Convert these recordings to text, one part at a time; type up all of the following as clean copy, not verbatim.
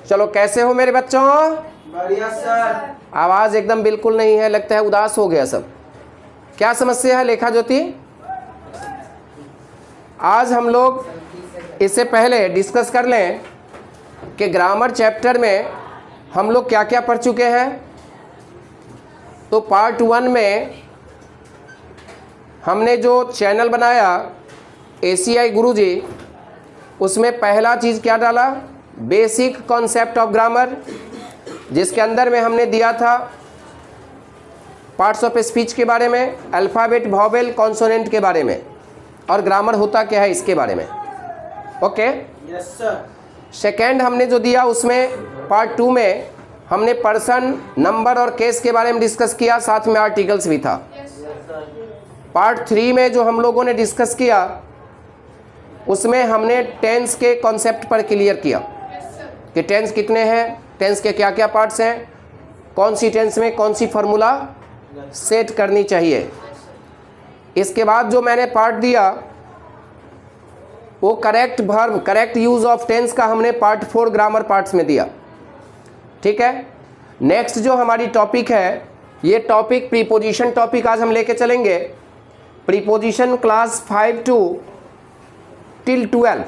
चलो कैसे हो मेरे बच्चों? बढ़िया सर। आवाज एकदम बिल्कुल नहीं है, लगता है उदास हो गया सब। क्या समस्या है लेखा ज्योति? आज हम लोग इससे पहले डिस्कस कर लें कि ग्रामर चैप्टर में हम लोग क्या क्या पढ़ चुके हैं। तो पार्ट 1 में हमने जो चैनल बनाया ACI गुरुजी, उसमें पहला चीज़ क्या डाला? बेसिक कॉन्सेप्ट ऑफ ग्रामर, जिसके अंदर में हमने दिया था पार्ट्स ऑफ स्पीच के बारे में, अल्फ़ाबेट, वॉवेल, कॉन्सोनेंट के बारे में, और ग्रामर होता क्या है इसके बारे में। Okay yes sir. सेकेंड हमने जो दिया उसमें पार्ट 2 में हमने पर्सन, नंबर और केस के बारे में डिस्कस किया, साथ में आर्टिकल्स भी था। पार्ट 3 में जो हम लोगों ने डिस्कस किया उसमें हमने टेंस के कॉन्सेप्ट पर क्लियर किया कि टेंस कितने हैं, टेंस के क्या क्या पार्ट्स हैं, कौन सी टेंस में कौन सी फार्मूला सेट करनी चाहिए। इसके बाद जो मैंने पार्ट दिया वो correct verb, correct use of tense का हमने पार्ट 4 ग्रामर पार्ट्स में दिया। ठीक है, नेक्स्ट जो हमारी टॉपिक है, ये टॉपिक प्रीपोजिशन टॉपिक आज हम लेके चलेंगे। प्रीपोजिशन क्लास 5 टू टिल 12,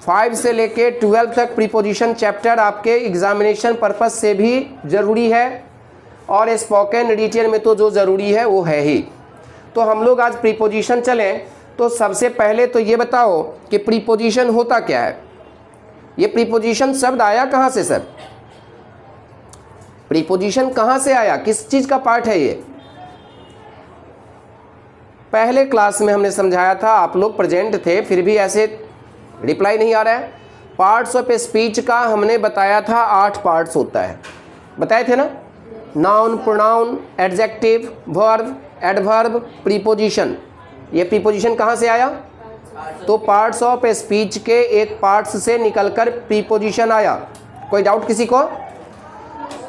5 से लेके 12 तक प्रीपोजिशन चैप्टर आपके एग्जामिनेशन पर्पस से भी ज़रूरी है, और स्पोकन एडिटियर में तो जो ज़रूरी है वो है ही। तो हम लोग आज प्रीपोजिशन चलें। तो सबसे पहले तो ये बताओ कि प्रीपोजिशन होता क्या है। ये प्रीपोजिशन शब्द आया कहाँ से सर? प्रीपोजिशन कहाँ से आया, किस चीज़ का पार्ट है ये? पहले क्लास में हमने समझाया था, आप लोग प्रेजेंट थे फिर भी ऐसे रिप्लाई नहीं आ रहा है। पार्ट्स ऑफ स्पीच का हमने बताया था 8 पार्ट्स होता है, बताए थे ना? Noun, pronoun, adjective, verb, adverb, preposition. ये प्रीपोजिशन कहाँ से आया? तो पार्ट्स ऑफ स्पीच के एक पार्ट्स से निकलकर प्रीपोजिशन आया। कोई डाउट किसी को?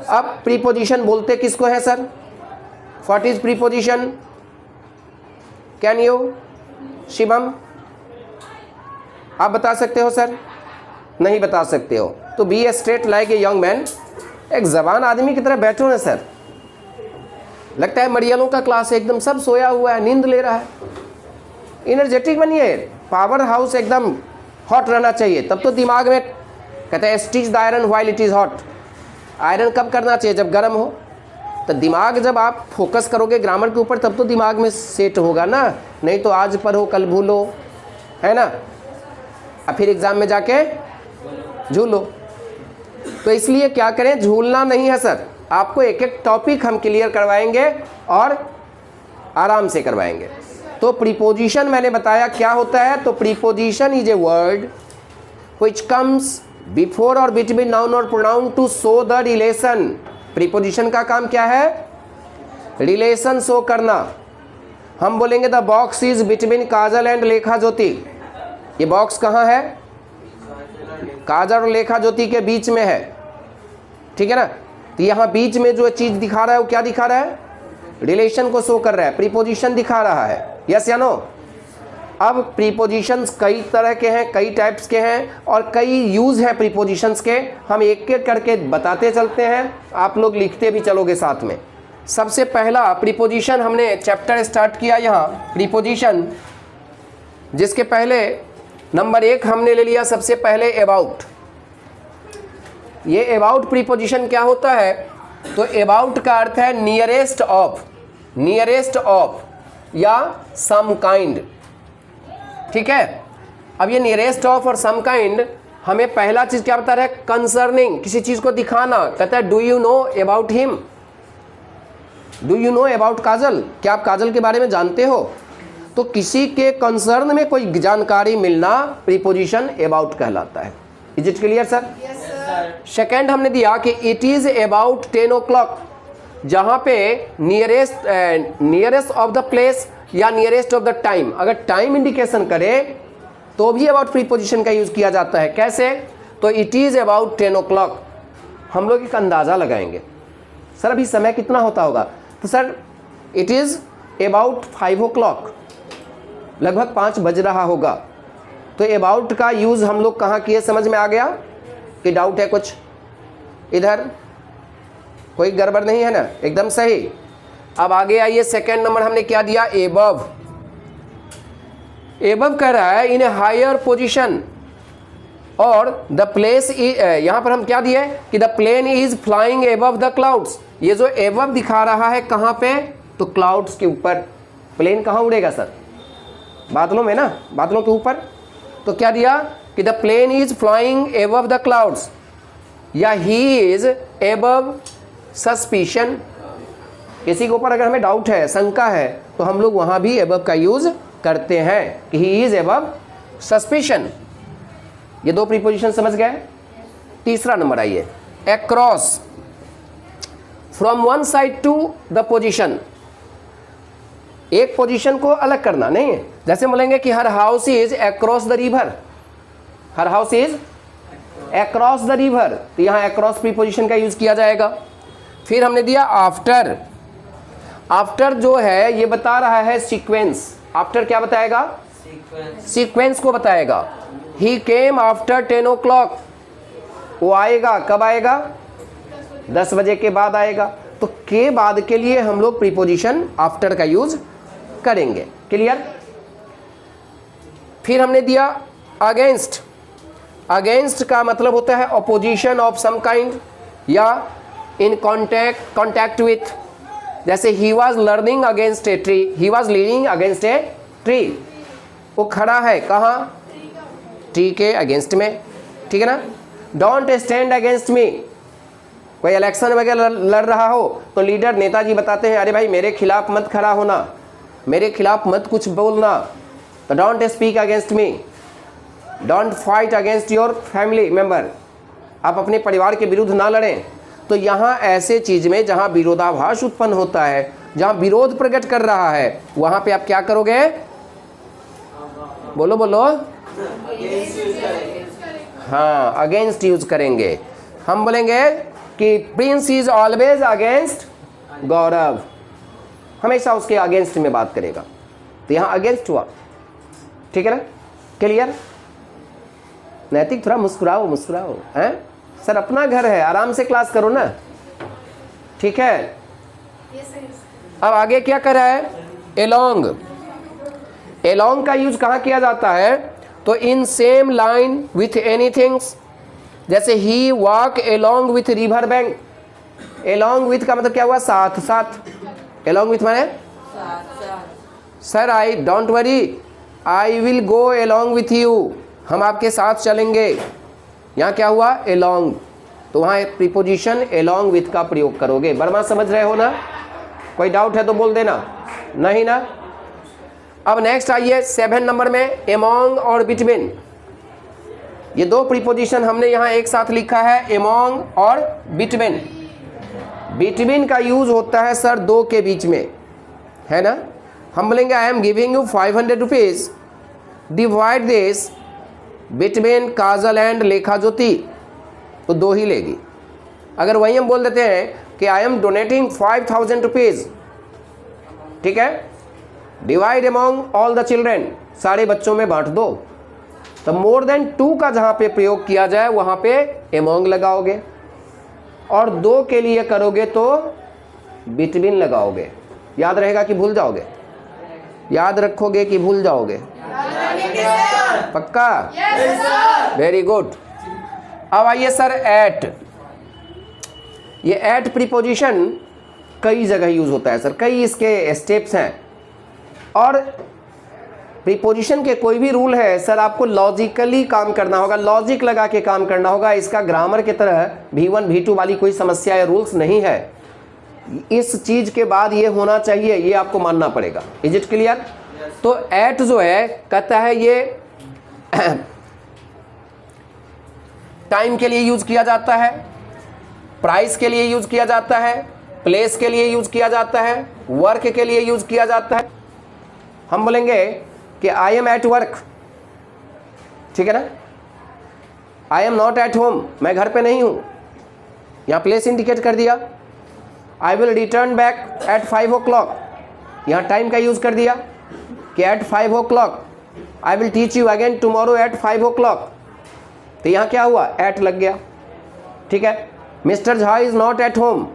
अब प्रीपोजिशन बोलते किसको है sir? What is preposition? Can you Shivam आप बता सकते हो सर? नहीं बता सकते हो तो be straight like a young man, एक जवान आदमी की तरह बैठो ना सर। लगता है मरियलों का क्लास है, एकदम सब सोया हुआ है, नींद ले रहा है। एनर्जेटिक बनिए, पावर हाउस एकदम हॉट रहना चाहिए, तब तो दिमाग में कहते हैं stitch the iron while it is hot. Iron कब करना चाहिए? जब गर्म हो। तो दिमाग जब आप फोकस करोगे ग्रामर के ऊपर तब तो दिमाग में सेट होगा ना, नहीं तो आज पढ़ो कल भूलो, है ना? और फिर एग्ज़ाम में जाके झूलो। तो इसलिए क्या करें, झूलना नहीं है सर, आपको एक एक टॉपिक हम क्लियर करवाएंगे और आराम से करवाएंगे। तो प्रीपोजिशन मैंने बताया क्या होता है। तो preposition is a word which comes before और बिटवीन नाउन और pronoun to show the relation. Preposition का काम क्या है? रिलेशन शो करना। हम बोलेंगे the box is between Kajal and Lekha Jyoti. ये बॉक्स कहाँ है? काजल और लेखा ज्योति के बीच में है, ठीक है ना? तो यहाँ बीच में जो चीज़ दिखा रहा है वो क्या दिखा रहा है? रिलेशन को शो कर रहा है, प्रीपोजिशन दिखा रहा है। यस या नो? अब प्रीपोजिशंस कई तरह के हैं, कई टाइप्स के हैं, और कई यूज़ हैं प्रीपोजिशंस के। हम एक एक करके बताते चलते हैं, आप लोग लिखते भी चलोगे साथ में। सबसे पहला प्रीपोजिशन हमने चैप्टर स्टार्ट किया यहाँ प्रीपोजिशन, जिसके पहले नंबर 1 हमने ले लिया सबसे पहले अबाउट। ये अबाउट प्रीपोजिशन क्या होता है? तो अबाउट का अर्थ है नियरेस्ट ऑफ, नियरेस्ट ऑफ या सम काइंड, ठीक है? अब ये नियरेस्ट ऑफ और सम काइंड हमें पहला चीज़ क्या बता रहा है? कंसर्निंग, किसी चीज़ को दिखाना। कहता है do you know about him, do you know about Kajal, क्या आप काजल के बारे में जानते हो? तो किसी के कंसर्न में कोई जानकारी मिलना प्रीपोजिशन अबाउट कहलाता है। Is it clear sir? Second हमने दिया कि इट इज़ अबाउट 10 o'clock, जहाँ पे नियरेस्ट ऑफ द प्लेस या नियरेस्ट ऑफ द टाइम, अगर टाइम इंडिकेशन करे तो भी अबाउट प्रीपोजिशन का यूज़ किया जाता है। कैसे? तो इट इज़ अबाउट 10 o'clock। हम लोग एक अंदाज़ा लगाएंगे, सर अभी समय कितना होता होगा? तो sir it is about 5 o'clock, लगभग 5 बज रहा होगा। तो अबाउट का यूज़ हम लोग कहाँ किए, समझ में आ गया कि डाउट है कुछ? इधर कोई गड़बड़ नहीं है ना, एकदम सही। अब आगे आइए, सेकंड नंबर हमने क्या दिया, एबव। एबव कह रहा है इन ए हायर पोजीशन और द प्लेस, यहां पर हम क्या दिए कि the plane is flying above the clouds. ये जो एबव दिखा रहा है कहां पे, तो क्लाउड्स के ऊपर। प्लेन कहां उड़ेगा सर, बादलों में ना, बादलों के ऊपर। तो क्या दिया कि the plane is flying above the clouds, या ही इज एबव सस्पिशन। किसी के ऊपर अगर हमें डाउट है, शंका है, तो हम लोग वहां भी एबव का यूज करते हैं कि ही इज एबव सस्पिशन। ये दो प्रीपोजिशन समझ गए। तीसरा नंबर आइए, across, from one side to the position. एक पोजीशन को अलग करना नहीं है, जैसे बोलेंगे कि her house is across the river, her house is across the river, तो यहां अक्रॉस प्रीपोजिशन का यूज किया जाएगा। फिर हमने दिया आफ्टर। आफ्टर जो है ये बता रहा है सीक्वेंस। आफ्टर क्या बताएगा, सीक्वेंस को बताएगा। ही केम आफ्टर 10 o'clock, वो आएगा कब आएगा, 10 बजे के बाद आएगा। तो के बाद के लिए हम लोग प्रीपोजिशन आफ्टर का यूज करेंगे। क्लियर। फिर हमने दिया अगेंस्ट। अगेंस्ट का मतलब होता है ऑपोजिशन ऑफ सम काइंड, या इन कॉन्टैक्ट विथ। जैसे he was learning against a tree, he was leaning against a tree. वो खड़ा है कहाँ, ट्री के अगेंस्ट में, ठीक है ना। डोंट स्टैंड अगेंस्ट मी, कोई इलेक्शन वगैरह लड़ रहा हो तो लीडर नेताजी बताते हैं, अरे भाई मेरे खिलाफ मत खड़ा होना, मेरे खिलाफ मत कुछ बोलना, तो don't speak against me. Don't fight against your family member, आप अपने परिवार के विरुद्ध ना लड़ें। तो यहाँ ऐसे चीज में जहाँ विरोधाभास उत्पन्न होता है, जहाँ विरोध प्रकट कर रहा है, वहाँ पे आप क्या करोगे, बोलो बोलो, हाँ अगेंस्ट यूज करेंगे। हम बोलेंगे कि प्रिंस इज ऑलवेज अगेंस्ट गौरव, हमेशा उसके अगेंस्ट में बात करेगा, तो यहाँ अगेंस्ट हुआ, ठीक है ना। क्लियर। नैतिक थोड़ा मुस्कुराओ मुस्कुराओ, हैं सर, अपना घर है, आराम से क्लास करो ना, ठीक है। अब आगे क्या कर रहा है, एलोंग। एलोंग का यूज कहाँ किया जाता है, तो in same line with anythings. जैसे he walk along with river bank. Along with का मतलब क्या हुआ, साथ साथ। एलोंग विथ माने sir, I don't worry, I will go along with you, हम आपके साथ चलेंगे। यहाँ क्या हुआ, एलोंग, तो वहाँ एक प्रीपोजिशन एलोंग विथ का प्रयोग करोगे। बर्मा समझ रहे हो ना, कोई डाउट है तो बोल देना, नहीं ना। अब नेक्स्ट आइए 7 नंबर में, एमोंग और बिटवीन। ये दो प्रीपोजिशन हमने यहाँ एक साथ लिखा है, एमोंग और बिटवीन। बिटवीन का यूज होता है सर दो के बीच में, है ना। हम बोलेंगे I am giving you 500 rupees, divide this between Kajal and Lekha ज्योति, तो दो ही लेगी। अगर वही हम बोल देते हैं कि आई एम डोनेटिंग 5000 रुपीज, ठीक है, divide among all the children, सारे बच्चों में बांट दो, तो मोर देन 2 का जहां पे प्रयोग किया जाए वहां पे अमॉन्ग लगाओगे, और 2 के लिए करोगे तो बिटवीन लगाओगे। याद रहेगा कि भूल जाओगे, याद रखोगे कि भूल जाओगे, पक्का, वेरी गुड। अब आइए सर एट। ये एट प्रीपोजिशन कई जगह यूज होता है सर, कई इसके स्टेप्स हैं, और प्रीपोजिशन के कोई भी रूल है सर आपको लॉजिकली काम करना होगा, लॉजिक लगा के काम करना होगा। इसका ग्रामर की तरह V1 V2 वाली कोई समस्या या रूल्स नहीं है। इस चीज के बाद ये होना चाहिए, ये आपको मानना पड़ेगा। Is it clear. तो एट जो है कहता है ये टाइम के लिए यूज किया जाता है, प्राइस के लिए यूज किया जाता है, प्लेस के लिए यूज किया जाता है, वर्क के लिए यूज किया जाता है। हम बोलेंगे कि आई एम एट वर्क, ठीक है ना, I am not at home, मैं घर पे नहीं हूं, यहां प्लेस इंडिकेट कर दिया। I will return back at 5 o'clock, यहां टाइम का यूज कर दिया कि at 5 o'clock, I will teach you again tomorrow at 5 o'clock, तो यहां क्या हुआ, एट लग गया, ठीक है। Mister Jha is not at home,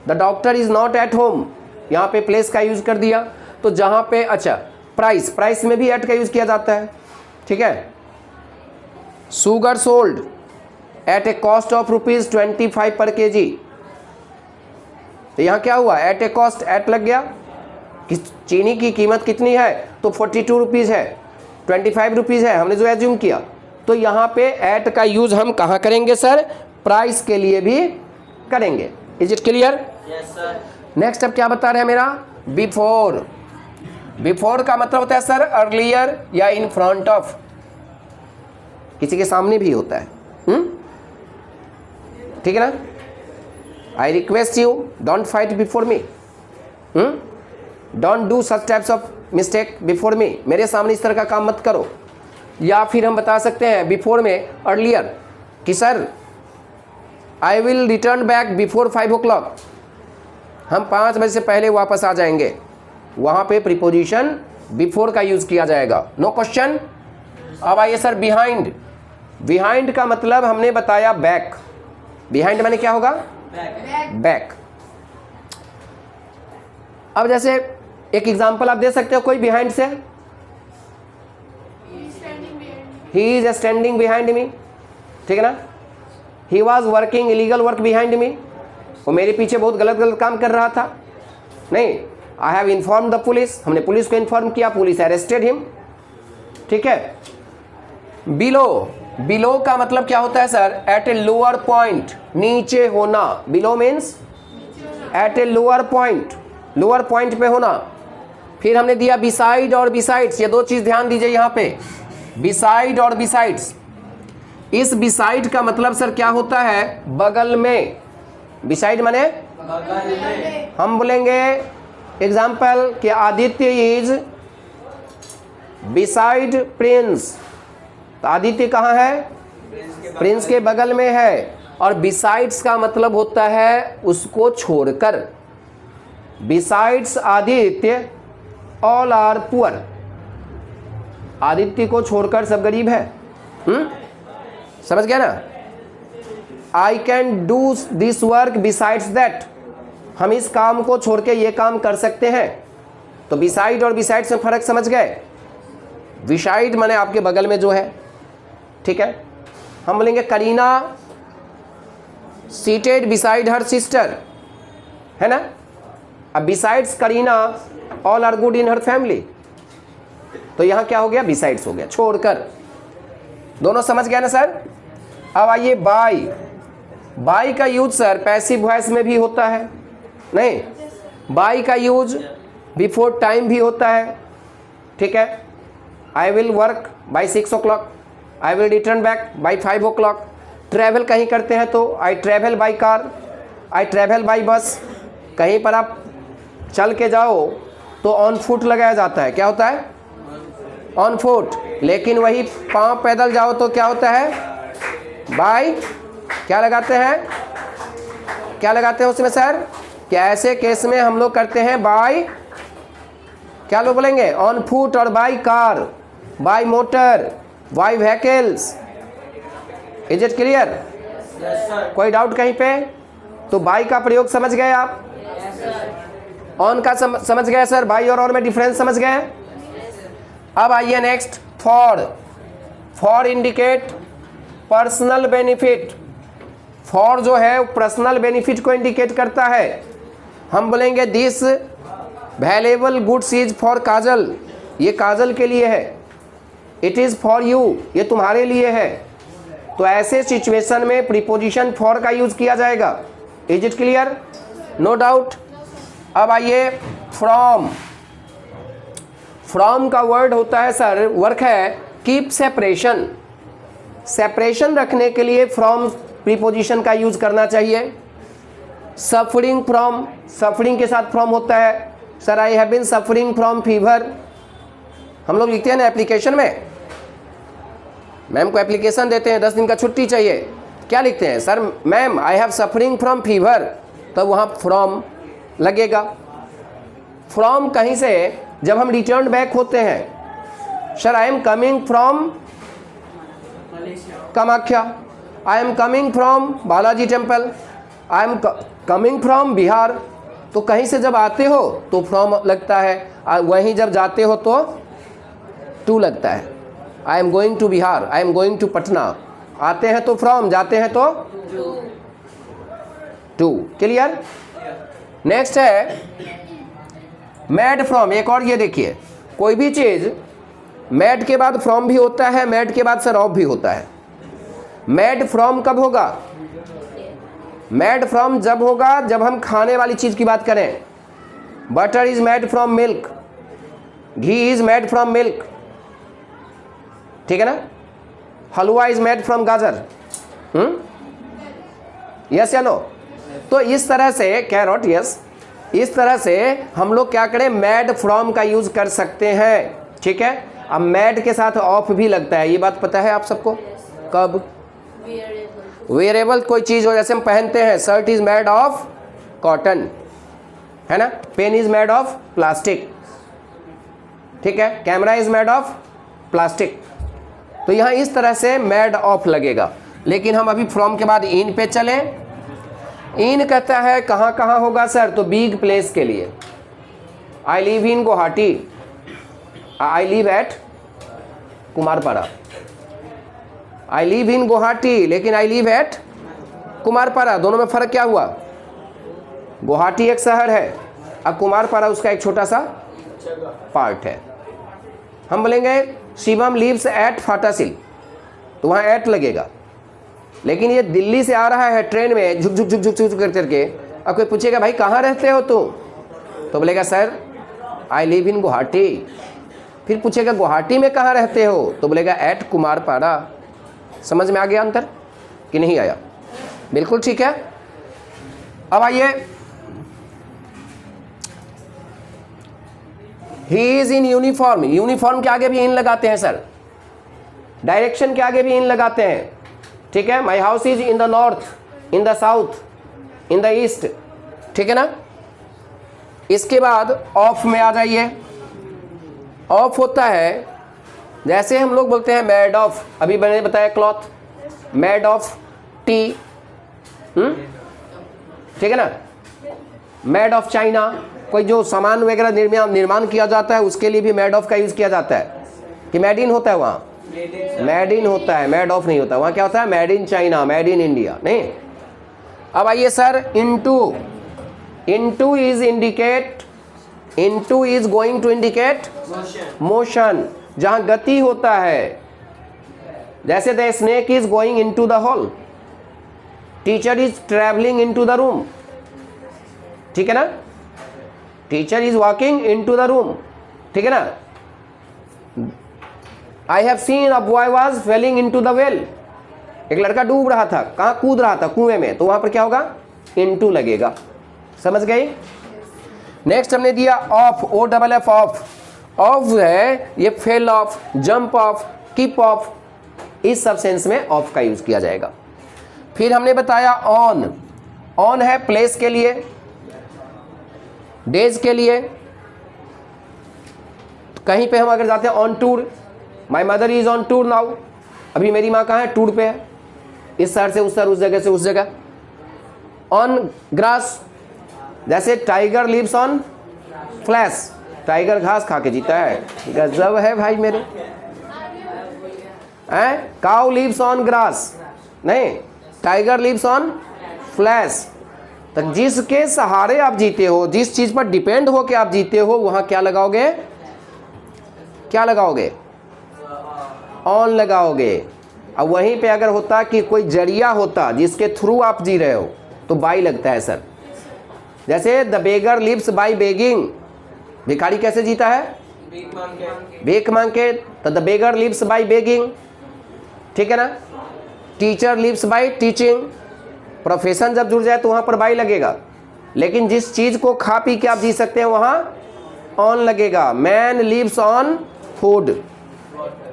the doctor is not at home, यहाँ पे प्लेस का यूज कर दिया। तो जहाँ पे अच्छा प्राइस, प्राइस में भी एट का यूज किया जाता है, ठीक है। Sugar sold at A cost of ₹25 पर kg, तो यहाँ क्या हुआ, एट ए कॉस्ट, एट लग गया कि चीनी की कीमत कितनी है, तो 42 रुपीज़ है, 25 रुपीज़ है, हमने जो एज्यूम किया। तो यहाँ पे एट का यूज हम कहाँ करेंगे सर, प्राइस के लिए भी करेंगे। Is it clear? Yes sir. Next अब क्या बता रहे हैं मेरा, बिफोर। बिफोर का मतलब होता है सर अर्लियर या इन फ्रंट ऑफ, किसी के सामने भी होता है, ठीक है ना। I request you don't fight before me, don't do such types of mistake before me, मेरे सामने इस तरह का काम मत करो। या फिर हम बता सकते हैं बिफोर में अर्लियर कि sir I will return back before 5 o'clock, हम 5 बजे से पहले वापस आ जाएंगे, वहाँ पे प्रीपोजिशन बिफोर का यूज़ किया जाएगा। No question. अब आइए सर बिहाइंड। बिहाइंड का मतलब हमने बताया बैक, बिहाइंड माने क्या होगा, बैक। अब जैसे एक एग्जांपल आप दे सकते हो कोई बिहाइंड से, he is standing behind me, ठीक है ना। He was working illegal work behind me, वो मेरे पीछे बहुत गलत गलत काम कर रहा था। नहीं, I have inform the police, हमने पुलिस को इन्फॉर्म किया, पुलिस अरेस्टेड हिम, ठीक है। बिलो, बिलो का मतलब क्या होता है sir, at a lower point, नीचे होना। Below means at a lower point, lower point पे होना। फिर हमने दिया बिसाइड और बिसाइड्स, ये दो चीज ध्यान दीजिए यहाँ पे, बिसाइड और बिसाइड्स। इस बिसाइड का मतलब सर क्या होता है, बगल में। बिसाइड माने बगल में। हम बोलेंगे एग्जाम्पल कि आदित्य इज बिसाइड प्रिंस, तो आदित्य कहाँ है, प्रिंस के बगल में है। और बिसाइड्स का मतलब होता है उसको छोड़कर, besides Aditya all are poor, Aditya को छोड़कर सब गरीब है। समझ गया ना। I can do this work besides that, हम इस काम को छोड़ के ये काम कर सकते हैं। तो बिसाइड और बिसाइड्स में फर्क समझ गए। बिसाइड माने आपके बगल में जो है, ठीक है। हम बोलेंगे Kareena seated beside her sister, है ना। अब besides Kareena all are good in her family, तो यहां क्या हो गया, बिसाइड्स हो गया, छोड़कर। दोनों समझ गया ना सर। अब आइए बाय। बाय का यूज सर पैसिव वॉइस में भी होता है, नहीं, बाय का यूज बिफोर टाइम भी होता है, ठीक है। I will work by 6 o'clock, I will return back by 5 o'clock। Travel कहीं करते हैं तो I travel by car, I travel by बस। कहीं पर आप चल के जाओ तो ऑन फुट लगाया जाता है, क्या होता है, ऑन फुट। लेकिन वही पांव पैदल जाओ तो क्या होता है, बाय क्या लगाते हैं, क्या लगाते हैं उसमें सर, क्या ऐसे केस में हम लोग करते हैं बाय, क्या लोग बोलेंगे, ऑन फुट और by car, by motor, by vehicles. Is it clear? Yes sir. कोई डाउट कहीं पे? तो बाय का प्रयोग समझ गए आप, ऑन का समझ गए सर, बाय और में डिफरेंस समझ गए। अब आइए next, for. For indicate personal benefit. For जो है पर्सनल बेनिफिट को इंडिकेट करता है। हम बोलेंगे this valuable goods is for Kajal, ये काजल के लिए है। इट इज फॉर यू, ये तुम्हारे लिए है। तो ऐसे सिचुएशन में प्रीपोजिशन फॉर का यूज किया जाएगा। Is it clear? No doubt. अब आइए फ्रॉम। फ्रॉम का वर्ड होता है सर, वर्क है कीप सेपरेशन। सेपरेशन रखने के लिए फ्रॉम प्रीपोजिशन का यूज करना चाहिए। सफरिंग फ्रॉम, सफरिंग के साथ फ्रॉम होता है। Sir I have been suffering from fever, हम लोग लिखते हैं ना एप्लीकेशन में, मैम को एप्लीकेशन देते हैं 10 दिन का छुट्टी चाहिए, क्या लिखते हैं sir, ma'am I have suffering from fever, तो वहाँ फ्रॉम लगेगा। फ्रॉम कहीं से जब हम रिटर्न बैक होते हैं, sir I am coming from Kamakhya, I am coming from Balaji temple, I am coming from Bihar. तो कहीं से जब आते हो तो फ्रॉम लगता है, वहीं जब जाते हो तो टू लगता है। I am going to Bihar, I am going to Patna. आते हैं तो फ्रॉम, जाते हैं तो टू। क्लियर? नेक्स्ट है मेड फ्रॉम। एक और ये देखिए, कोई भी चीज मेड के बाद फ्रॉम भी होता है, मेड के बाद सर ऑफ भी होता है। मेड फ्रॉम कब होगा? मेड फ्रॉम जब होगा जब हम खाने वाली चीज की बात करें। Butter is made from milk, ghee is made from milk, ठीक है ना। हलवा इज मेड फ्रॉम गाजर, यस या नो। तो इस तरह से कैरोट, यस, इस तरह से हम लोग क्या करें, मेड फ्रॉम का यूज कर सकते हैं, ठीक है। अब मेड के साथ ऑफ भी लगता है, ये बात पता है आप सबको। कब? वेयरेबल कोई चीज हो, जैसे हम पहनते हैं, shirt is made of cotton, है ना। Pen is made of plastic, ठीक है। Camera is made of plastic. तो यहां इस तरह से मेड ऑफ लगेगा। लेकिन हम अभी फ्रॉम के बाद इन पे चलें। इन कहता है कहां कहां होगा सर, तो बिग प्लेस के लिए। I live in Guwahati, I live at Kumarpara. I live in Guwahati लेकिन आई लिव एट कुमारपाड़ा। दोनों में फर्क क्या हुआ? गुवाहाटी एक शहर है, अब कुमारपाड़ा उसका एक छोटा सा पार्ट है। हम बोलेंगे शिवम लिव्स एट फाटासिल, तो वहाँ एट लगेगा। लेकिन ये दिल्ली से आ रहा है ट्रेन में झुक झुक झुक झुक झुक कर करके, अब कोई पूछेगा भाई कहाँ रहते हो तुम, तो बोलेगा sir I live in Guwahati. फिर पूछेगा गुवाहाटी में कहाँ रहते हो, तो बोलेगा एट कुमारपाड़ा। समझ में आ गया अंतर कि नहीं आया? बिल्कुल ठीक है। अब आइए, he is in uniform. Uniform के आगे भी इन लगाते हैं सर, डायरेक्शन के आगे भी इन लगाते हैं, ठीक है। My house is in the north, in the south, in the east, ठीक है ना। इसके बाद ऑफ में आ जाइए। ऑफ होता है जैसे हम लोग बोलते हैं मेड ऑफ, अभी मैंने बताया क्लॉथ, मेड ऑफ टी, ठीक है ना। मेड ऑफ चाइना, कोई जो सामान वगैरह निर्माण किया जाता है उसके लिए भी मेड ऑफ का यूज किया जाता है। कि मेड इन होता है वहाँ, मेड इन होता है, मेड ऑफ नहीं होता। वहाँ क्या होता है? Made in China, made in India, नहीं। अब आइए sir, into. Into is indicate, into is going to indicate motion, जहां गति होता है। जैसे the snake is going into the hall, teacher is travelling into the room, ठीक है ना। Teacher is walking into the room, ठीक है ना। I have seen a boy was falling into the well, एक लड़का डूब रहा था, कहाँ कूद रहा था? कुएं में। तो वहां पर क्या होगा? इनटू लगेगा। समझ गई? नेक्स्ट हमने दिया off, o double f, off. Off है ये fell off, jump off, keep off, इस सब सेंस में ऑफ का यूज किया जाएगा। फिर हमने बताया ऑन। ऑन है प्लेस के लिए, डेज के लिए। कहीं पे हम अगर जाते हैं on tour, my mother is on tour now, अभी मेरी माँ कहाँ है? टूर पे है, इस शहर से उस शहर, उस जगह से उस जगह। ऑन ग्रास, जैसे tiger lives on flesh, tiger घास खा के जीता है। गजब है भाई मेरे। काउ लिव्स ऑन ग्रास, नहीं, टाइगर लिव्स ऑन फ्लैश। तो जिसके सहारे आप जीते हो, जिस चीज पर डिपेंड हो के आप जीते हो, वहां क्या लगाओगे? क्या लगाओगे? ऑन लगाओगे। अब वहीं पे अगर होता कि कोई जरिया होता जिसके थ्रू आप जी रहे हो, तो बाई लगता है सर। जैसे the beggar lives by begging, भिखारी कैसे जीता है? भीख मांग के। तो the beggar lives by begging, ठीक है ना। Teacher lives by teaching, profession जब जुड़ जाए तो वहां पर बाई लगेगा। लेकिन जिस चीज को खा पी के आप जी सकते हैं वहां ऑन लगेगा। मैन लिव्स ऑन फूड,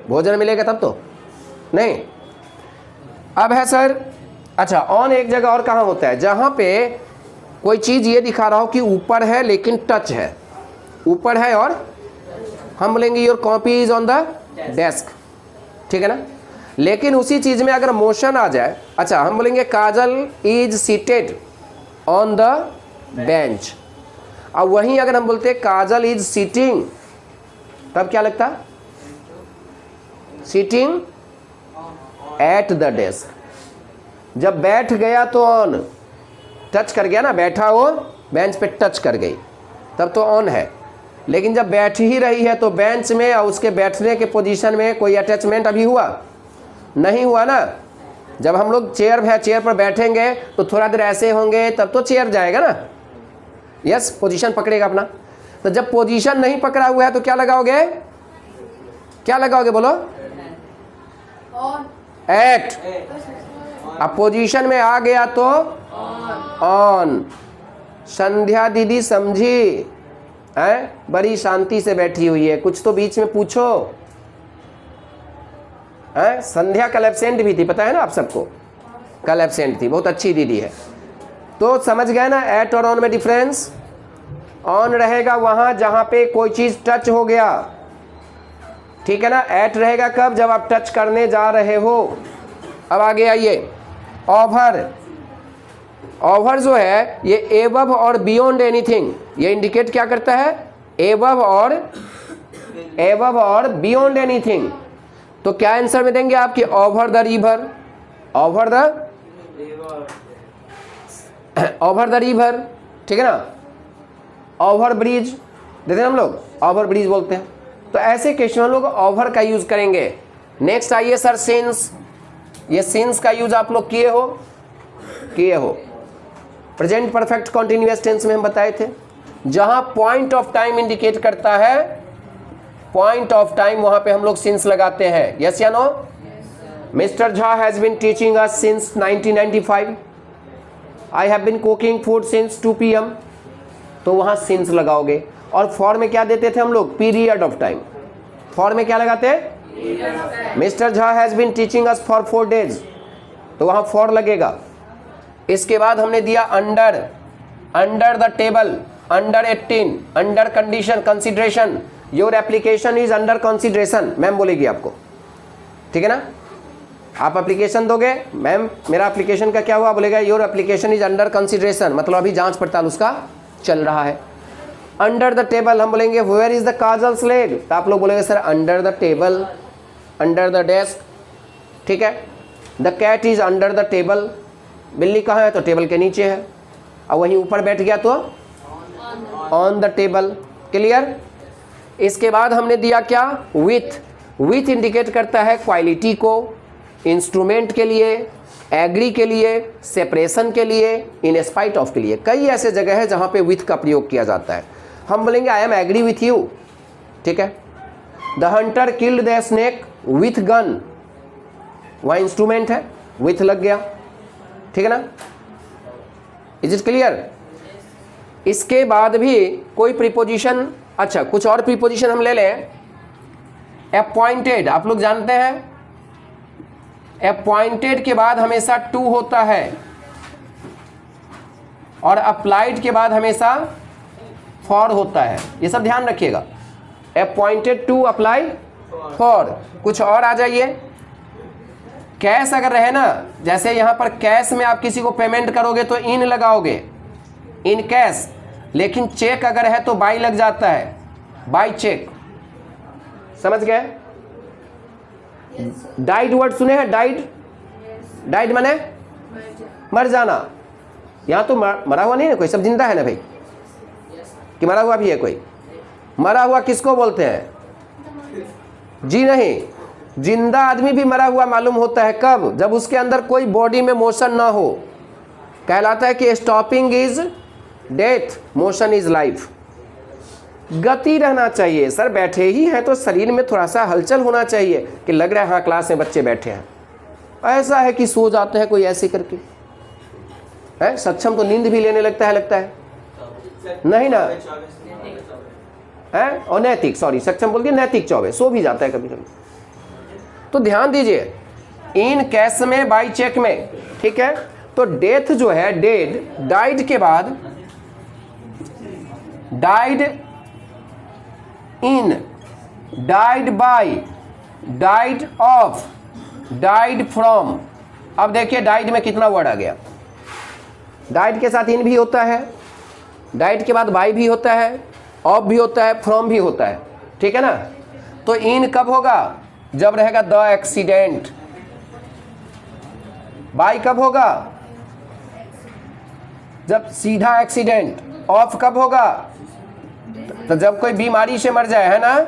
भोजन मिलेगा तब तो नहीं। अब है सर, अच्छा ऑन एक जगह और कहाँ होता है? जहां पे कोई चीज ये दिखा रहा हो कि ऊपर है लेकिन टच है, ऊपर है और हम बोलेंगे your copy is on the desk, ठीक है ना। लेकिन उसी चीज में अगर मोशन आ जाए, अच्छा हम बोलेंगे Kajal is seated on the bench, अब वहीं अगर हम बोलते काजल इज सीटिंग, तब क्या लगता? Sitting at the desk. जब बैठ गया तो ऑन, टच कर गया ना, बैठा हो बेंच पे टच कर गई, तब तो ऑन है। लेकिन जब बैठ ही रही है तो बेंच में और उसके बैठने के पोजीशन में कोई अटैचमेंट अभी हुआ नहीं हुआ ना। जब हम लोग चेयर है, चेयर पर बैठेंगे तो थोड़ा देर ऐसे होंगे तब तो चेयर जाएगा ना, यस पोजीशन पकड़ेगा अपना। तो जब पोजीशन नहीं पकड़ा हुआ है तो क्या लगाओगे? क्या लगाओगे बोलो? एट। अब पोजीशन में आ गया तो ऑन। संध्या दीदी समझी है, बड़ी शांति से बैठी हुई है, कुछ तो बीच में पूछो है। संध्या कल एब्सेंट भी थी, पता है ना आप सबको, कल एब्सेंट थी, बहुत अच्छी दीदी है। तो समझ गए ना एट और ऑन में डिफरेंस? ऑन रहेगा वहां जहां पे कोई चीज टच हो गया, ठीक है ना। एट रहेगा कब? जब आप टच करने जा रहे हो। अब आगे आइए, ओवर। ओवर जो है ये एबव और बियॉन्ड एनीथिंग, ये इंडिकेट क्या करता है? एबव और बियॉन्ड एनीथिंग। तो क्या आंसर में देंगे आपके? Over the river, over the river, ठीक है ना। ओवर ब्रिज देते हैं हम लोग, ओवर ब्रिज बोलते हैं। तो ऐसे क्वेश्चन हम लोग ओवर का यूज करेंगे। नेक्स्ट आइए सर, सिंस। ये सिंस का यूज आप लोग किए हो प्रेजेंट परफेक्ट कॉन्टिन्यूअस टेंस में हम बताए थे, जहां पॉइंट ऑफ टाइम इंडिकेट करता है, पॉइंट ऑफ टाइम वहां पे हम लोग सिंस लगाते हैं। यस या no? Mister Jha has been teaching us since 1995। I have been cooking food since 2 PM। तो वहां सिंस लगाओगे। और फॉर में क्या देते थे हम लोग? Period of time. फॉर में क्या लगाते हैं? Mister Jha has been teaching us for 4 days, तो वहां फॉर लगेगा। इसके बाद हमने दिया under, under the table, under 18, under condition consideration, your application is under consideration, ma'am बोलेगी आपको, ठीक है ना। आप एप्लीकेशन दोगे, मैम मेरा एप्लीकेशन का क्या हुआ, बोलेगा your application is under consideration, मतलब अभी जांच पड़ताल उसका चल रहा है। अंडर द टेबल हम बोलेंगे where is the Kajal's leg, तो आप लोग बोलेंगे sir under the table, under the desk, ठीक है। The cat is under the table, बिल्ली कहाँ है? तो टेबल के नीचे है। और वहीं ऊपर बैठ गया तो ऑन द टेबल। क्लियर? इसके बाद हमने दिया क्या? विथ। विथ इंडिकेट करता है क्वालिटी को, इंस्ट्रूमेंट के लिए, एग्री के लिए, सेपरेशन के लिए, इन स्पाइट ऑफ के लिए। कई ऐसे जगह है जहां पे विथ का प्रयोग किया जाता है। हम बोलेंगे I am agree with you, ठीक है। The hunter killed the snake with gun, वहां इंस्ट्रूमेंट है, विथ लग गया, ठीक है ना। Is it clear? इसके बाद भी कोई प्रीपोजिशन, अच्छा कुछ और प्रीपोजिशन हम ले लें। अपॉइंटेड, आप लोग जानते हैं अपॉइंटेड के बाद हमेशा टू होता है, और अप्लाइड के बाद हमेशा फॉर होता है, ये सब ध्यान रखिएगा। Appointed to, apply for. कुछ और आ जाइए। कैश अगर रहे ना, जैसे यहां पर कैश में आप किसी को पेमेंट करोगे तो इन लगाओगे, इन कैश। लेकिन चेक अगर है तो बाई लग जाता है, बाई चेक। समझ गए? डाइड वर्ड सुने हैं? डाइड, डाइड माने मर जाना। यहां तो मरा हुआ नहीं है कोई, सब जिंदा है ना भाई, कि मरा हुआ भी है कोई? मरा हुआ किसको बोलते हैं? जी नहीं, जिंदा आदमी भी मरा हुआ मालूम होता है कब? जब उसके अंदर कोई बॉडी में मोशन ना हो, कहलाता है कि stopping is death, motion is life. गति रहना चाहिए सर, बैठे ही हैं तो शरीर में थोड़ा सा हलचल होना चाहिए, कि लग रहा है हाँ क्लास में बच्चे बैठे हैं। ऐसा है कि सो जाते हैं कोई ऐसे करके, है सक्षम तो नींद भी लेने लगता है नहीं ना, है और नैतिक, सॉरी सक्षम बोल दिया, नैतिक चौबे सो भी जाता है कभी कभी। तो ध्यान दीजिए, इन कैश में, बाई चेक में, ठीक है। तो डेथ जो है, डेड, डाइड के बाद died in, died by, died of, died from. अब देखिए डाइड में कितना वर्ड आ गया। डाइड के साथ इन भी होता है, डाइड के बाद बाय भी होता है, ऑफ भी होता है, फ्रॉम भी होता है, ठीक है ना। तो इन कब होगा? जब रहेगा द एक्सीडेंट। बाय कब होगा? जब सीधा एक्सीडेंट। ऑफ कब होगा? तो जब कोई बीमारी से मर जाए, है ना,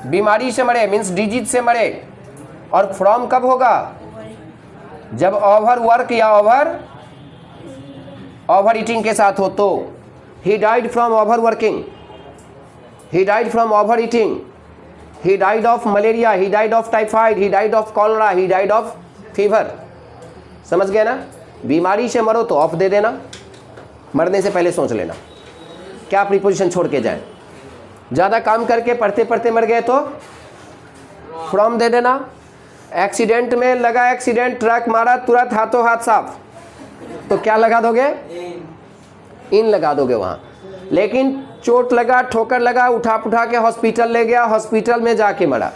बीमारी से मरे मीन्स डिजीज से मरे। और फ्रॉम कब होगा? जब ओवर वर्क या ओवर ईटिंग के साथ हो। तो he died from over working, he died from over eating, he died of malaria, he died of typhoid, he died of cholera, he died of fever. समझ गए ना। बीमारी से मरो तो ऑफ दे देना, मरने से पहले सोच लेना क्या प्रीपोजिशन छोड़ के जाए। ज़्यादा काम करके पढ़ते पढ़ते मर गए तो फ्रॉम दे देना। एक्सीडेंट में लगा एक्सीडेंट, ट्रक मारा, तुरंत हाथों हाथ साफ, तो क्या लगा दोगे? इन लगा दोगे वहाँ। लेकिन चोट लगा, ठोकर लगा, उठा पुठा के हॉस्पिटल ले गया, हॉस्पिटल में जाके मरा,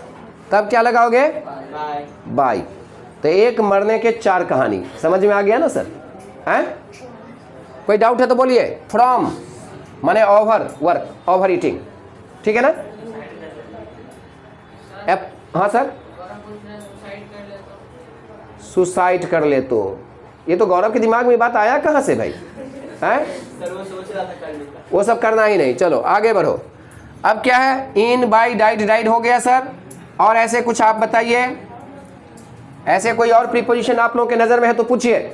तब क्या लगाओगे? बाय। तो एक मरने के 4 कहानी। समझ में आ गया ना सर? हैं? कोई डाउट है तो बोलिए। फ्रॉम माने ओवर वर्क, ओवर ईटिंग, ठीक है ना। हाँ सर, सुसाइड कर ले तो ये तो गौरव के दिमाग में बात आया कहाँ से भाई? हैं? सर वो सोच रहा था कर लेता। वो सब करना ही नहीं। चलो आगे बढ़ो। अब क्या है? इन, बाय, डाइड, डाइड हो गया सर। और ऐसे कुछ आप बताइए, ऐसे कोई और प्रीपोजिशन आप लोगों के नज़र में है तो पूछिए।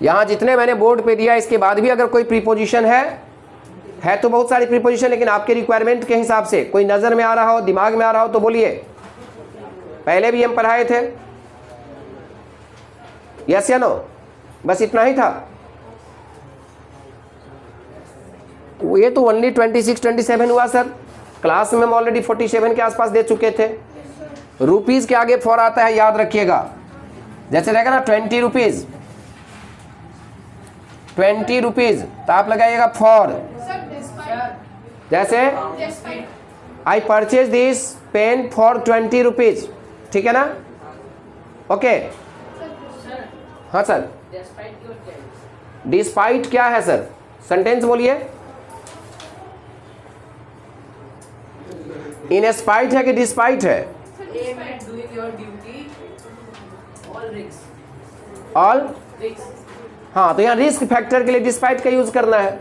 यहाँ जितने मैंने बोर्ड पे दिया इसके बाद भी अगर कोई प्रीपोजिशन है तो बहुत सारी प्रीपोजिशन, लेकिन आपके रिक्वायरमेंट के हिसाब से कोई नज़र में आ रहा हो, दिमाग में आ रहा हो तो बोलिए। पहले भी हम पढ़ाए थे, यस या नो? बस इतना ही था। ये तो ओनली 26-27 हुआ सर। क्लास में हम ऑलरेडी 47 के आसपास दे चुके थे। रुपीज़ के आगे फॉर आता है, याद रखिएगा। जैसे रहेगा ना 20 रुपीज़, 20 रुपीज़, तो आप लगाइएगा फॉर। जैसे I purchase this pen for 20 rupees, ठीक है ना। ओके हाँ सर। डिस्पाइट क्या है सर? सेंटेंस बोलिए। इन स्पाइट है कि डिस्पाइट है? ऑल। हाँ, तो यहाँ रिस्क फैक्टर के लिए डिस्पाइट का यूज करना है।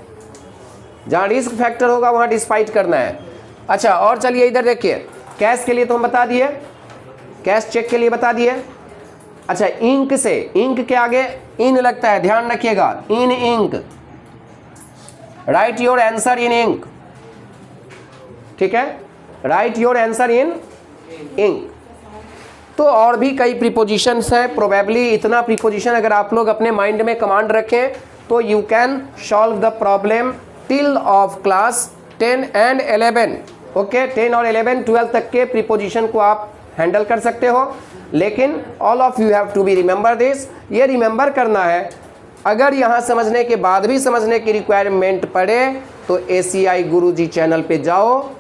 जहाँ रिस्क फैक्टर होगा वहाँ डिस्पाइट करना है। अच्छा, और चलिए इधर देखिए। कैश के लिए तो हम बता दिए, कैश चेक के लिए बता दिए। अच्छा, इंक से, इंक के आगे इन लगता है, ध्यान रखिएगा। In ink, write your answer in ink, ठीक है। Write your answer in ink. तो और भी कई प्रीपोजिशंस हैं। प्रोबेबली इतना प्रीपोजिशन अगर आप लोग अपने माइंड में कमांड रखें तो you can solve the problem till of class 10 and 11। Okay, 10 और 11, 12 तक के प्रीपोजिशन को आप हैंडल कर सकते हो। लेकिन all of you have to be remember this. ये रिमेंबर करना है, अगर यहाँ समझने के बाद भी समझने की रिक्वायरमेंट पड़े तो ACI गुरुजी चैनल पे जाओ,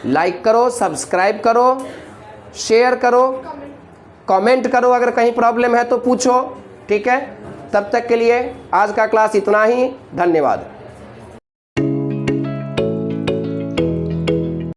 लाइक करो, सब्सक्राइब करो, शेयर करो, कमेंट करो। अगर कहीं प्रॉब्लम है तो पूछो, ठीक है। तब तक के लिए आज का क्लास इतना ही। धन्यवाद।